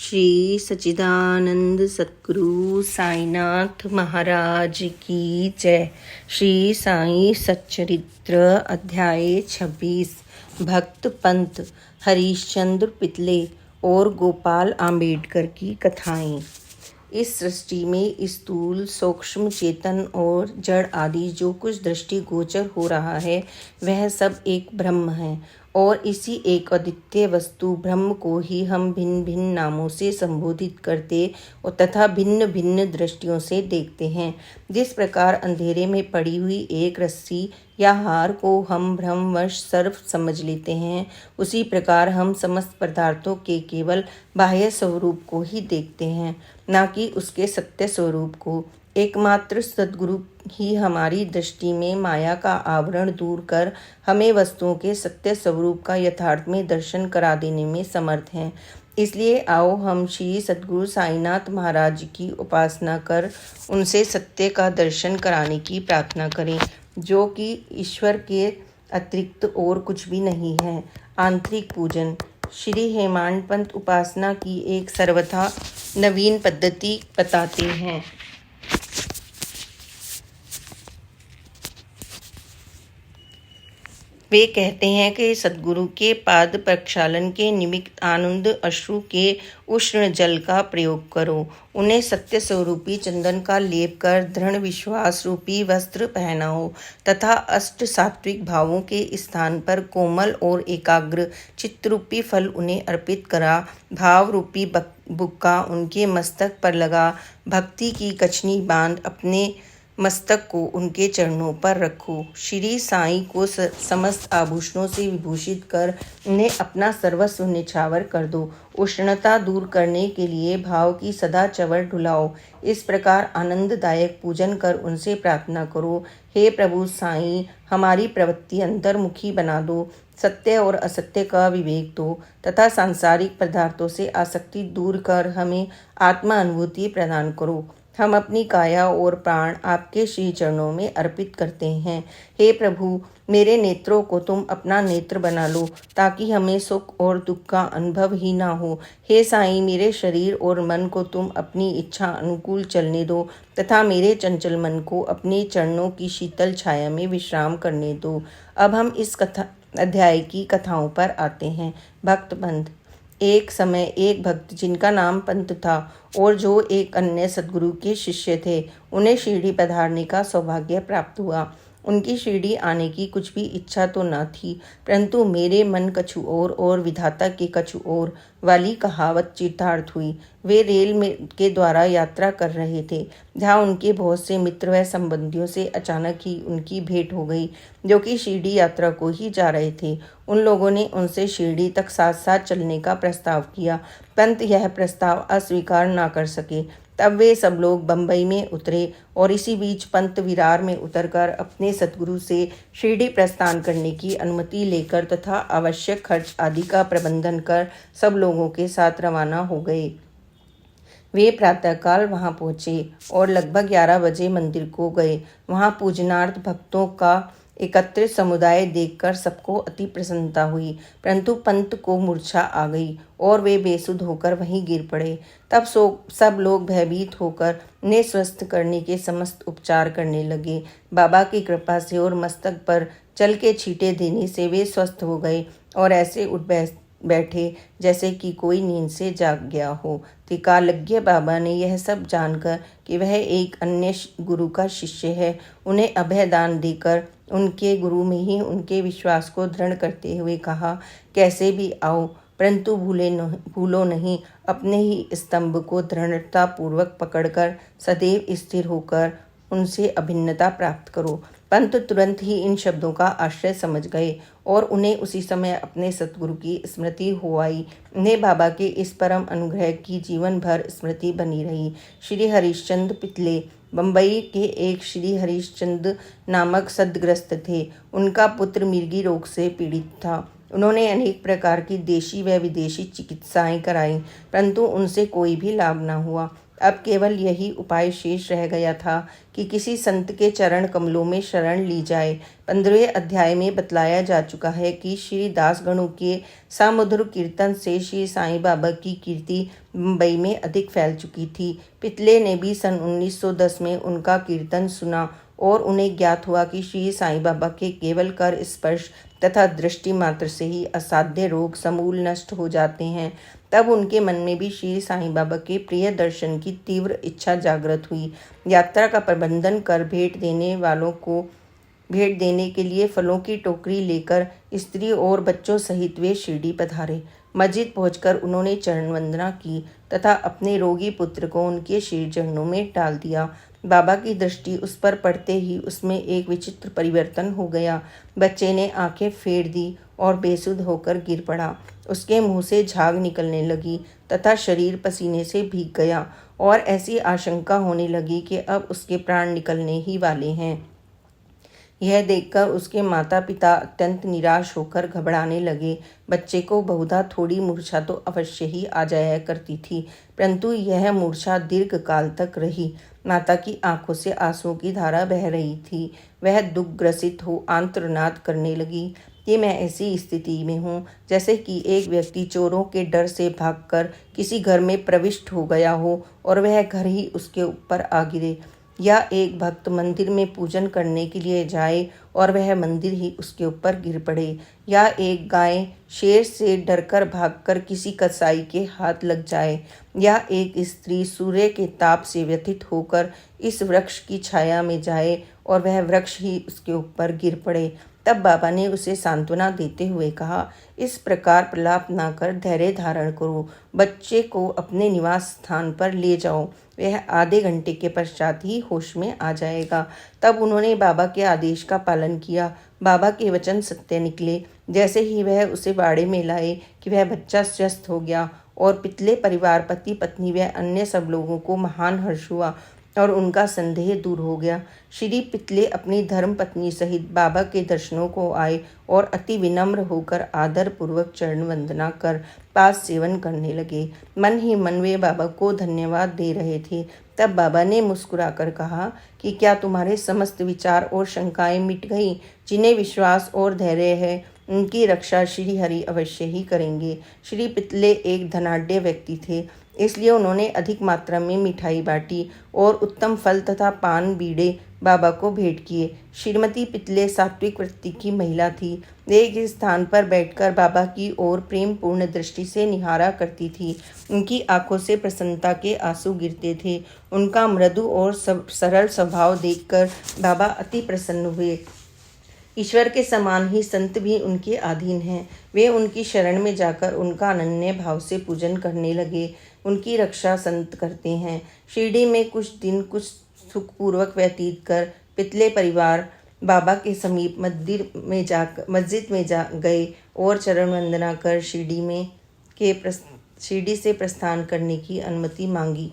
श्री सच्चिदानंद सद्गुरु साईनाथ महाराज की जय। श्री साई सच्चरित्र अध्याय 26। भक्त पंत, हरिश्चंद्र पितले और गोपाल आंबेडकर की कथाएं। इस सृष्टि में स्थूल, सूक्ष्म, चेतन और जड़ आदि जो कुछ दृष्टि गोचर हो रहा है वह सब एक ब्रह्म है और इसी एक अद्वितीय वस्तु ब्रह्म को ही हम भिन्न भिन्न नामों से संबोधित करते और तथा भिन्न भिन्न दृष्टियों से देखते हैं। जिस प्रकार अंधेरे में पड़ी हुई एक रस्सी या हार को हम भ्रमवश सर्व समझ लेते हैं, उसी प्रकार हम समस्त पदार्थों के केवल बाह्य स्वरूप को ही देखते हैं, न कि उसके सत्य स्वरूप को। एकमात्र सद्गुरु ही हमारी दृष्टि में माया का आवरण दूर कर हमें वस्तुओं के सत्य स्वरूप का यथार्थ में दर्शन करा देने में समर्थ हैं। इसलिए आओ हम श्री सद्गुरु साईनाथ महाराज की उपासना कर उनसे सत्य का दर्शन कराने की प्रार्थना करें, जो कि ईश्वर के अतिरिक्त और कुछ भी नहीं है। आंतरिक पूजन। श्री हेमांड पंत उपासना की एक सर्वथा नवीन पद्धति बताते हैं। वे कहते हैं कि सद्गुरु के पाद प्रक्षालन के निमित्त आनंद अश्रु के उष्ण जल का प्रयोग करो। उन्हें सत्य स्वरूपी चंदन का लेप कर दृढ़ विश्वास रूपी वस्त्र पहनाओ तथा अष्ट सात्विक भावों के स्थान पर कोमल और एकाग्र चित्तरूपी फल उन्हें अर्पित करा। भाव रूपी बुक्का उनके मस्तक पर लगा। भक्ति की कछनी बांध अपने मस्तक को उनके चरणों पर रखो। श्री साईं को समस्त आभूषणों से विभूषित कर उन्हें अपना सर्वस्व निछावर कर दो। उष्णता दूर करने के लिए भाव की सदा चवर ढुलाओ। इस प्रकार आनंददायक पूजन कर उनसे प्रार्थना करो, हे प्रभु साईं, हमारी प्रवृत्ति अंतर्मुखी बना दो, सत्य और असत्य का विवेक दो तथा सांसारिक पदार्थों से आसक्ति दूर कर हमें आत्मा अनुभूति प्रदान करो। हम अपनी काया और प्राण आपके श्री चरणों में अर्पित करते हैं। हे प्रभु, मेरे नेत्रों को तुम अपना नेत्र बना लो ताकि हमें सुख और दुख का अनुभव ही ना हो। हे साईं, मेरे शरीर और मन को तुम अपनी इच्छा अनुकूल चलने दो तथा मेरे चंचल मन को अपने चरणों की शीतल छाया में विश्राम करने दो। अब हम इस अध्याय की कथाओं पर आते हैं। भक्त पंत। एक समय एक भक्त जिनका नाम पंत था और जो एक अन्य सद्गुरु के शिष्य थे, उन्हें शिरडी पधारने का सौभाग्य प्राप्त हुआ। उनकी शिरडी आने की कुछ भी इच्छा तो न थी, परंतु मेरे मन कछु और विधाता के कछु और वाली कहावत चितार्थ हुई। वे रेल में के द्वारा यात्रा कर रहे थे, जहाँ उनके बहुत से मित्र व संबंधियों से अचानक ही उनकी भेंट हो गई, जो कि शिरडी यात्रा को ही जा रहे थे। उन लोगों ने उनसे शिरडी तक साथ साथ चलने का प्रस्ताव किया। पंत यह प्रस्ताव अस्वीकार न कर सके। तब वे सब लोग बंबई में उतरे और इसी बीच पंत विरार में उतरकर अपने सद्गुरु से शिरडी प्रस्थान करने की अनुमति लेकर तथा आवश्यक खर्च आदि का प्रबंधन कर सब लोगों के साथ रवाना हो गए। वे प्रातःकाल वहां पहुंचे और लगभग 11 बजे मंदिर को गए। वहां पूजनार्थ भक्तों का एकत्रित समुदाय देखकर सबको अति प्रसन्नता हुई, परंतु पंत को मूर्छा आ गई और वे बेसुध होकर वहीं गिर पड़े। तब सब लोग भयभीत होकर उन्हें स्वस्थ करने के समस्त उपचार करने लगे। बाबा की कृपा से और मस्तक पर जल के छींटे देने से वे स्वस्थ हो गए और ऐसे उठ बैठे जैसे कि कोई नींद से जाग गया हो। त्रिकालज्ञ बाबा ने यह सब जानकर कि वह एक अन्य गुरु का शिष्य है, उन्हें अभय दान देकर उनके गुरु में ही उनके विश्वास को दृढ़ करते हुए कहा, कैसे भी आओ, परंतु भूलो नहीं, अपने ही स्तंभ को दृढ़ता पूर्वक पकड़कर सदैव स्थिर होकर उनसे अभिन्नता प्राप्त करो। पंत तुरंत ही इन शब्दों का आश्रय समझ गए और उन्हें उसी समय अपने सतगुरु की स्मृति हो आई। उन्हें बाबा के इस परम अनुग्रह की जीवन भर स्मृति बनी रही। श्री हरिश्चंद्र पितले बंबई के एक श्री हरिश्चंद्र नामक सद्ग्रस्त थे। उनका पुत्र मिर्गी रोग से पीड़ित था। उन्होंने अनेक प्रकार की देशी व विदेशी चिकित्साएं कराई, परंतु उनसे कोई भी लाभ न हुआ। अब केवल यही उपाय शेष रह गया था कि किसी संत के चरण कमलों में शरण ली जाए। 15वें अध्याय में बतलाया जा चुका है कि श्री दासगणों के सामधुर कीर्तन से श्री साईं बाबा की कीर्ति मुंबई में अधिक फैल चुकी थी। पितले ने भी सन 1910 में उनका कीर्तन सुना और उन्हें ज्ञात हुआ कि श्री साईं बाबा के केवल कर स्पर्श तथा दृष्टि मात्र से ही असाध्य रोग समूल नष्ट हो जाते हैं। तब उनके मन में भी श्री साईं बाबा के प्रिय दर्शन की तीव्र इच्छा जागृत हुई। यात्रा का प्रबंधन कर भेंट देने वालों को भेंट देने के लिए फलों की टोकरी लेकर स्त्री और बच्चों सहित वे शिरडी पधारे। मस्जिद पहुंचकर उन्होंने चरण वंदना की तथा अपने रोगी पुत्र को उनके श्री चरणों में डाल दिया। बाबा की दृष्टि उस पर पड़ते ही उसमें एक विचित्र परिवर्तन हो गया। बच्चे ने आंखें फेर दी और बेसुध होकर गिर पड़ा। उसके मुंह से झाग निकलने लगी तथा शरीर पसीने से भीग गया और ऐसी आशंका होने लगी कि अब उसके प्राण निकलने ही वाले हैं। यह देखकर उसके माता पिता अत्यंत निराश होकर घबराने लगे। बच्चे को बहुधा थोड़ी मूर्छा तो अवश्य ही आ जाया करती थी, परंतु यह मूर्छा दीर्घ काल तक रही। माता की आंखों से आंसुओं की धारा बह रही थी। वह दुख ग्रसित हो आंत्रनाद करने लगी कि मैं ऐसी स्थिति में हूँ जैसे कि एक व्यक्ति चोरों के डर से भागकर किसी घर में प्रविष्ट हो गया हो और वह घर ही उसके ऊपर आ गिरे, या एक भक्त मंदिर में पूजन करने के लिए जाए और वह मंदिर ही उसके ऊपर गिर पड़े, या एक गाय शेर से डरकर भागकर किसी कसाई के हाथ लग जाए, या एक स्त्री सूर्य के ताप से व्यथित होकर इस वृक्ष की छाया में जाए और वह वृक्ष ही उसके ऊपर गिर पड़े। तब बाबा ने उसे सांत्वना देते हुए कहा, इस प्रकार प्रलाप ना कर धैर्य धारण करो, बच्चे को अपने निवास स्थान पर ले जाओ, वह आधे घंटे के पश्चात ही होश में आ जाएगा। तब उन्होंने बाबा के आदेश का पालन किया। बाबा के वचन सत्य निकले। जैसे ही वह उसे बाड़े में लाए कि वह बच्चा स्वस्थ हो गया और पितले परिवार, पति पत्नी व अन्य सब लोगों को महान हर्ष हुआ और उनका संदेह दूर हो गया। श्री पितले अपनी धर्म पत्नी सहित बाबा के दर्शनों को आए और अति विनम्र होकर आदर पूर्वक चरण वंदना कर पास सेवन करने लगे। मन ही मन वे बाबा को धन्यवाद दे रहे थे। तब बाबा ने मुस्कुराकर कहा कि क्या तुम्हारे समस्त विचार और शंकाएं मिट गई? जिन्हें विश्वास और धैर्य है उनकी रक्षा श्री हरि अवश्य ही करेंगे। श्री पितले एक धनाढ्य व्यक्ति थे, इसलिए उन्होंने अधिक मात्रा में मिठाई बांटी और उत्तम फल तथा पान बीड़े बाबा को भेंट किए। श्रीमती पितले सात्विक वृत्ति की महिला थी। वे एक स्थान पर बैठकर बाबा की ओर प्रेम पूर्ण दृष्टि से निहारा करती थी। उनकी आंखों से प्रसन्नता के आंसू गिरते थे। उनका मृदु और सरल स्वभाव देखकर बाबा अति प्रसन्न हुए। ईश्वर के समान ही संत भी उनके अधीन हैं। वे उनकी शरण में जाकर उनका अनन्य भाव से पूजन करने लगे। उनकी रक्षा संत करते हैं। शिरडी में कुछ दिन कुछ सुखपूर्वक व्यतीत कर पितले परिवार बाबा के समीप मस्जिद में जा गए और चरण वंदना कर शिरडी से प्रस्थान करने की अनुमति मांगी।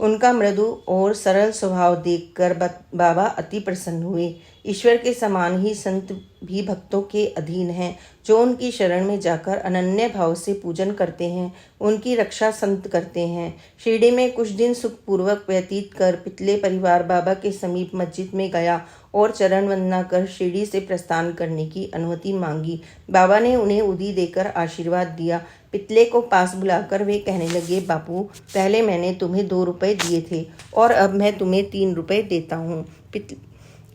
उनका मृदु और सरल स्वभाव देखकर बाबा अति प्रसन्न हुए। ईश्वर के समान ही संत भी भक्तों के अधीन हैं। जो उनकी शरण में जाकर अनन्य भाव से पूजन करते हैं उनकी रक्षा संत करते हैं। शिरडी में कुछ दिन सुखपूर्वक व्यतीत कर पितले परिवार बाबा के समीप मस्जिद में गया और चरण वंदना कर शिरडी से प्रस्थान करने की अनुमति मांगी। बाबा ने उन्हें उदी देकर आशीर्वाद दिया। पितले को पास बुलाकर वे कहने लगे, बापू, पहले मैंने तुम्हें 2 रुपए दिए थे और अब मैं तुम्हें 3 रुपए देता हूँ।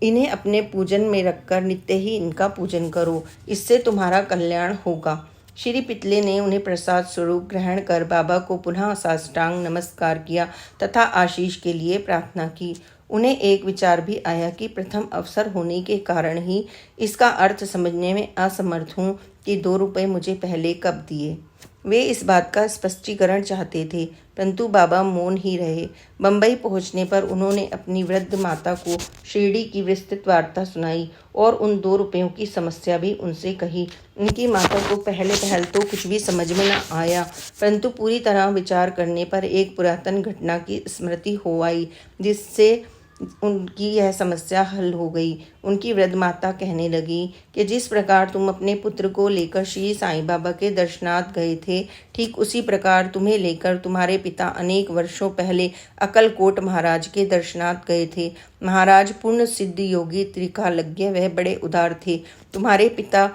इन्हें अपने पूजन में रखकर नित्य ही इनका पूजन करो, इससे तुम्हारा कल्याण होगा। श्री पितले ने उन्हें प्रसाद स्वरूप ग्रहण कर बाबा को पुनः साष्टांग नमस्कार किया तथा आशीष के लिए प्रार्थना की। उन्हें एक विचार भी आया कि प्रथम अवसर होने के कारण ही इसका अर्थ समझने में असमर्थ हूँ कि 2 रुपए मुझे पहले कब दिए। वे इस बात का स्पष्टीकरण चाहते थे, परंतु बाबा मौन ही रहे। बम्बई पहुंचने पर उन्होंने अपनी वृद्ध माता को शिरडी की विस्तृत वार्ता सुनाई और उन 2 रुपयों की समस्या भी उनसे कही। उनकी माता को पहल तो कुछ भी समझ में न आया, परंतु पूरी तरह विचार करने पर एक पुरातन घटना की स्मृति हो आई, जिससे उनकी यह समस्या हल हो गई। उनकी वृद्ध माता कहने लगी कि जिस प्रकार तुम अपने पुत्र को लेकर श्री साईं बाबा के दर्शनार्थ गए थे, ठीक उसी प्रकार तुम्हें लेकर तुम्हारे पिता अनेक वर्षों पहले अक्कलकोट महाराज के दर्शनार्थ गए थे। महाराज पूर्ण सिद्ध योगी त्रिकालज्ञ वह बड़े उदार थे। तुम्हारे पिता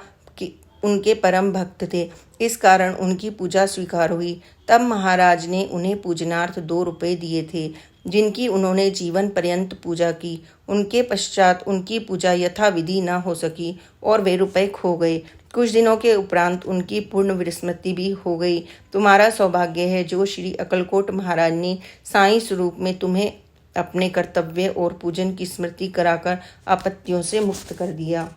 उनके परम भक्त थे, इस कारण उनकी पूजा स्वीकार हुई। तब महाराज ने उन्हें पूजनार्थ 2 रुपये दिए थे, जिनकी उन्होंने जीवन पर्यंत पूजा की। उनके पश्चात उनकी पूजा यथाविधि न हो सकी और वे रुपये खो गए। कुछ दिनों के उपरांत उनकी पूर्ण विस्मृति भी हो गई। तुम्हारा सौभाग्य है जो श्री अक्कलकोट महाराज ने साईं स्वरूप में तुम्हें अपने कर्तव्य और पूजन की स्मृति कराकर आपत्तियों से मुक्त कर दिया।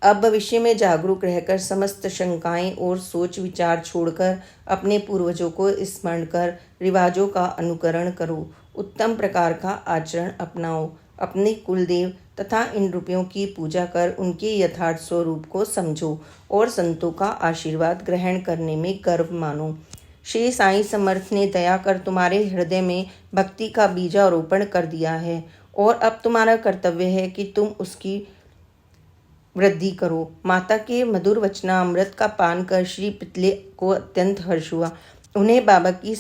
अब भविष्य में जागरूक रहकर समस्त शंकाएं और सोच विचार छोड़कर अपने पूर्वजों को स्मरण कर रिवाजों का अनुकरण करो। उत्तम प्रकार का आचरण अपनाओ। अपने कुलदेव तथा इन रुपयों की पूजा कर उनके यथार्थ स्वरूप को समझो और संतों का आशीर्वाद ग्रहण करने में गर्व मानो। श्री साईं समर्थ ने दया कर तुम्हारे हृदय में भक्ति का बीजारोपण कर दिया है और अब तुम्हारा कर्तव्य है कि तुम उसकी वृद्धि करो। माता के मधुर वचनामृत का पान कर श्री पितले को अत्यंत हर्ष हुआ। उन्हें बाबा की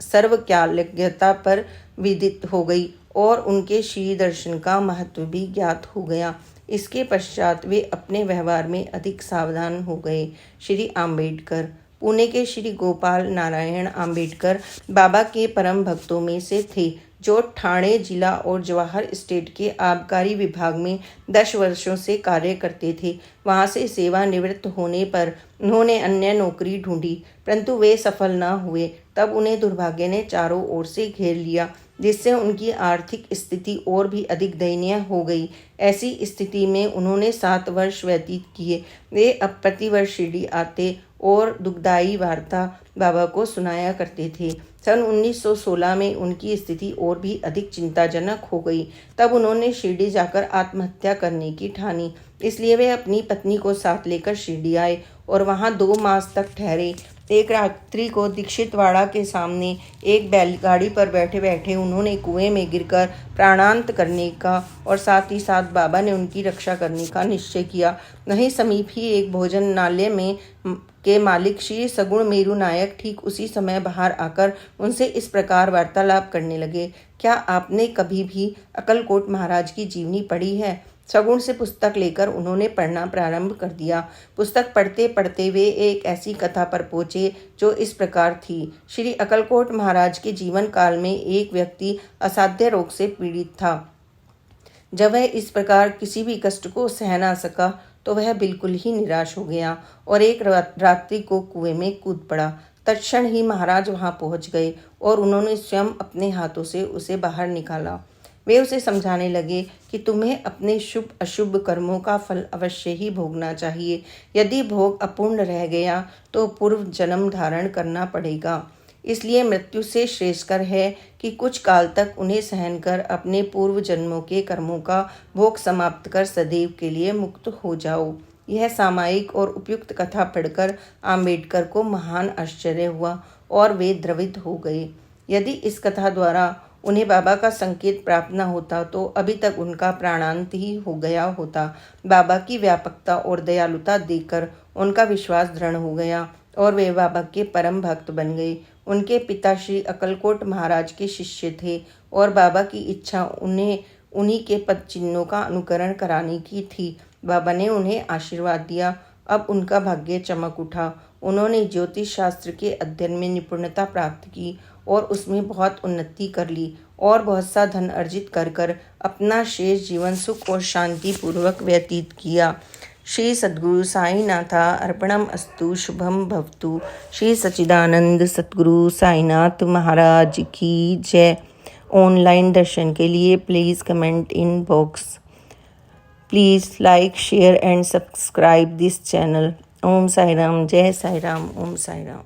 सर्वज्ञता पर विदित हो गई और उनके श्री दर्शन का महत्व भी ज्ञात हो गया। इसके पश्चात वे अपने व्यवहार में अधिक सावधान हो गए। श्री आम्बेडकर पुणे के श्री गोपाल नारायण आम्बेडकर बाबा के परम भक्तों में से थे, जो ठाणे जिला और जवाहर स्टेट के आबकारी विभाग में 10 वर्षों से कार्य करते थे। वहां से सेवानिवृत्त होने पर उन्होंने अन्य नौकरी ढूंढी, परंतु वे सफल न हुए। तब उन्हें दुर्भाग्य ने चारों ओर से घेर लिया, जिससे उनकी आर्थिक स्थिति और भी अधिक दयनीय हो गई। ऐसी स्थिति में उन्होंने 7 वर्ष व्यतीत किए। वे अब प्रतिवर्ष शिरडी आते और दुखदायी वार्ता बाबा को सुनाया करते थे। सन 1916 में उनकी स्थिति और भी अधिक चिंताजनक हो गई। तब उन्होंने शिरडी जाकर आत्महत्या करने की ठानी। इसलिए वे अपनी पत्नी को साथ लेकर शिरडी आए और वहां 2 मास तक ठहरे। एक रात्रि को दीक्षितवाड़ा के सामने एक बैलगाड़ी पर बैठे बैठे उन्होंने कुएं में गिरकर प्राणांत करने का और साथ ही साथ बाबा ने उनकी रक्षा करने का निश्चय किया। वहीं समीप ही एक भोजनालय में के मालिक श्री सगुण मेरू नायक ठीक उसी समय बाहर आकर उनसे इस प्रकार वार्तालाप करने लगे। क्या आपने कभी भी अक्कलकोट महाराज की जीवनी पढ़ी है? सगुण से पुस्तक लेकर उन्होंने पढ़ना प्रारंभ कर दिया। पुस्तक पढ़ते पढ़ते वे एक ऐसी कथा पर पहुंचे जो इस प्रकार थी। श्री अक्कलकोट महाराज के जीवन काल में एक व्यक्ति असाध्य रोग से पीड़ित था। जब वह इस प्रकार किसी भी कष्ट को सह ना सका तो वह बिल्कुल ही निराश हो गया और एक रात्रि को कुएं में कूद पड़ा। तत्क्षण ही महाराज वहां पहुंच गए और उन्होंने स्वयं अपने हाथों से उसे बाहर निकाला। वे उसे समझाने लगे कि तुम्हें अपने शुभ अशुभ कर्मों का फल अवश्य ही भोगना चाहिए। यदि भोग अपूर्ण रह गया तो पूर्व जन्म धारण करना पड़ेगा। इसलिए मृत्यु से श्रेष्ठकर है कि कुछ काल तक उन्हें सहन कर अपने पूर्व जन्मों के कर्मों का भोग समाप्त कर सदैव के लिए मुक्त हो जाओ। यह सामायिक और उपयुक्त कथा पढ़कर आम्बेडकर को महान आश्चर्य हुआ और वे द्रवित हो गए। यदि इस कथा द्वारा उन्हें बाबा का संकेत प्राप्त न होता तो अभी तक उनका प्राणांत ही हो गया होता। बाबा की व्यापकता और दयालुता देखकर उनका विश्वास दृढ़ हो गया और वे बाबा के परम भक्त बन गए। उनके पिता श्री अक्कलकोट महाराज के शिष्य थे और बाबा की इच्छा उन्हें उन्हीं के पद चिन्हों का अनुकरण कराने की थी। बाबा ने उन्हें आशीर्वाद दिया। अब उनका भाग्य चमक उठा। उन्होंने ज्योतिष शास्त्र के अध्ययन में निपुणता प्राप्त की और उसमें बहुत उन्नति कर ली और बहुत सा धन अर्जित कर कर अपना शेष जीवन सुख और शांति पूर्वक व्यतीत किया। श्री सद्गुरु साईनाथा अर्पणम अस्तु। शुभम भवतु। श्री सच्चिदानंद सद्गुरु साईनाथ महाराज की जय। ऑनलाइन दर्शन के लिए please comment in box. Please like share and subscribe this channel. Om Sai Ram. Jai Sai Ram. Om Sai Ram.